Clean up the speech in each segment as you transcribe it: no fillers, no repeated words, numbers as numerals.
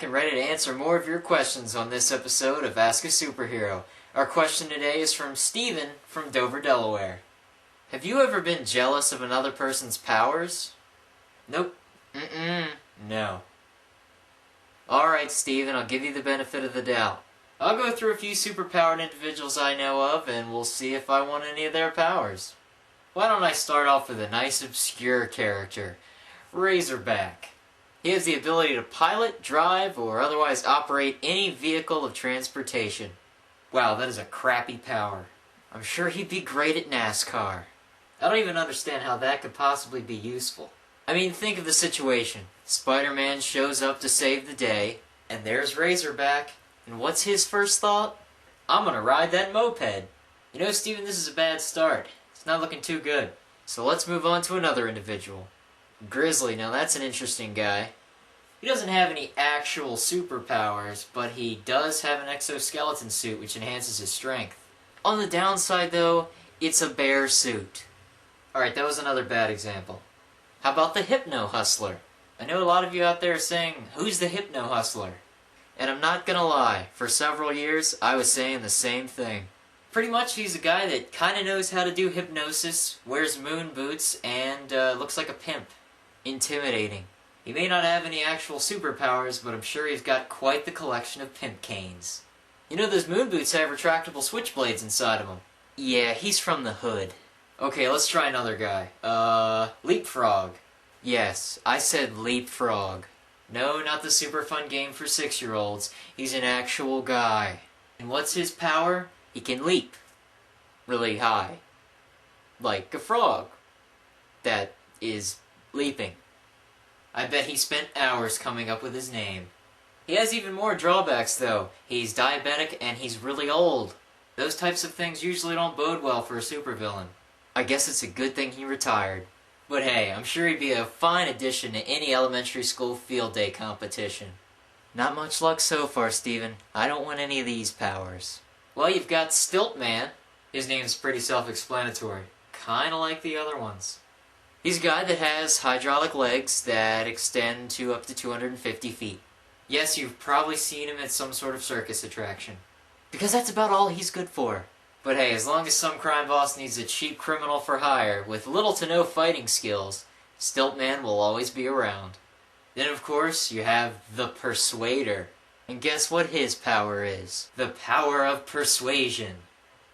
back and ready to answer more of your questions on this episode of Ask a Superhero. Our question today is from Steven from Dover, Delaware. Have you ever been jealous of another person's powers? Nope. No. Alright, Steven, I'll give you the benefit of the doubt. I'll go through a few superpowered individuals I know of, and we'll see if I want any of their powers. Why don't I start off with a nice obscure character, Razorback. He has the ability to pilot, drive, or otherwise operate any vehicle of transportation. Wow, that is a crappy power. I'm sure he'd be great at NASCAR. I don't even understand how that could possibly be useful. I mean, think of the situation. Spider-Man shows up to save the day, and there's Razorback. And what's his first thought? I'm gonna ride that moped. You know, Steven, this is a bad start. It's not looking too good. So let's move on to another individual. Grizzly, now that's an interesting guy. He doesn't have any actual superpowers, but he does have an exoskeleton suit which enhances his strength. On the downside though, it's a bear suit. Alright, that was another bad example. How about the Hypno Hustler? I know a lot of you out there are saying, who's the Hypno Hustler? And I'm not gonna lie, for several years I was saying the same thing. Pretty much he's a guy that kinda knows how to do hypnosis, wears moon boots, and looks like a pimp. Intimidating. He may not have any actual superpowers, but I'm sure he's got quite the collection of pimp canes. You know those moon boots have retractable switchblades inside of them. Yeah, he's from the hood. Okay, let's try another guy. Leapfrog. Yes, I said Leapfrog. No, not the super fun game for 6-year-olds. He's an actual guy. And what's his power? He can leap. Really high. Like a frog. That is leaping. I bet he spent hours coming up with his name. He has even more drawbacks though. He's diabetic and he's really old. Those types of things usually don't bode well for a supervillain. I guess it's a good thing he retired. But hey, I'm sure he'd be a fine addition to any elementary school field day competition. Not much luck so far, Steven. I don't want any of these powers. Well, you've got Stiltman. His name's pretty self-explanatory. Kinda like the other ones. He's a guy that has hydraulic legs that extend to up to 250 feet. Yes, you've probably seen him at some sort of circus attraction. Because that's about all he's good for. But hey, as long as some crime boss needs a cheap criminal for hire with little to no fighting skills, Stiltman will always be around. Then of course, you have the Persuader. And guess what his power is? The power of persuasion.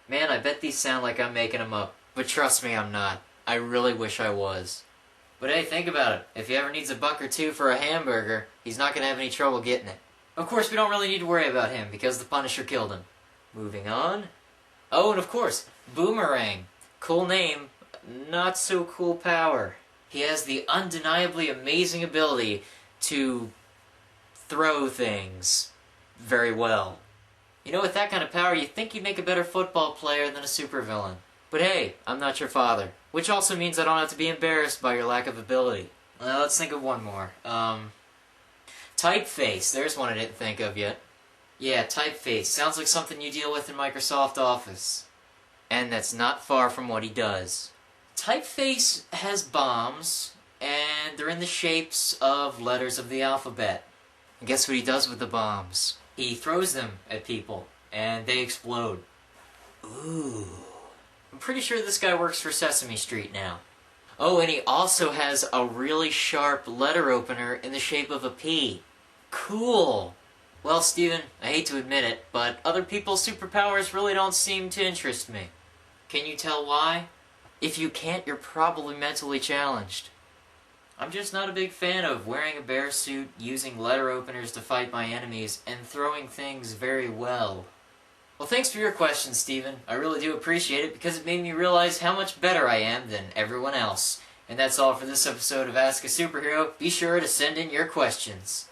Man, I bet these sound like I'm making them up. But trust me, I'm not. I really wish I was. But hey, think about it. If he ever needs $1 or $2 for a hamburger, he's not going to have any trouble getting it. Of course, we don't really need to worry about him, because the Punisher killed him. Moving on. Oh, and of course, Boomerang. Cool name, not so cool power. He has the undeniably amazing ability to throw things very well. You know, with that kind of power, you'd think you'd make a better football player than a supervillain. But hey, I'm not your father. Which also means I don't have to be embarrassed by your lack of ability. Let's think of one more. Typeface. There's one I didn't think of yet. Yeah, Typeface. Sounds like something you deal with in Microsoft Office. And that's not far from what he does. Typeface has bombs, and they're in the shapes of letters of the alphabet. And guess what he does with the bombs? He throws them at people, and they explode. Ooh. I'm pretty sure this guy works for Sesame Street now. Oh, and he also has a really sharp letter opener in the shape of a P. Cool! Well, Steven, I hate to admit it, but other people's superpowers really don't seem to interest me. Can you tell why? If you can't, you're probably mentally challenged. I'm just not a big fan of wearing a bear suit, using letter openers to fight my enemies, and throwing things very well. Well, thanks for your question, Steven. I really do appreciate it because it made me realize how much better I am than everyone else. And that's all for this episode of Ask a Superhero. Be sure to send in your questions.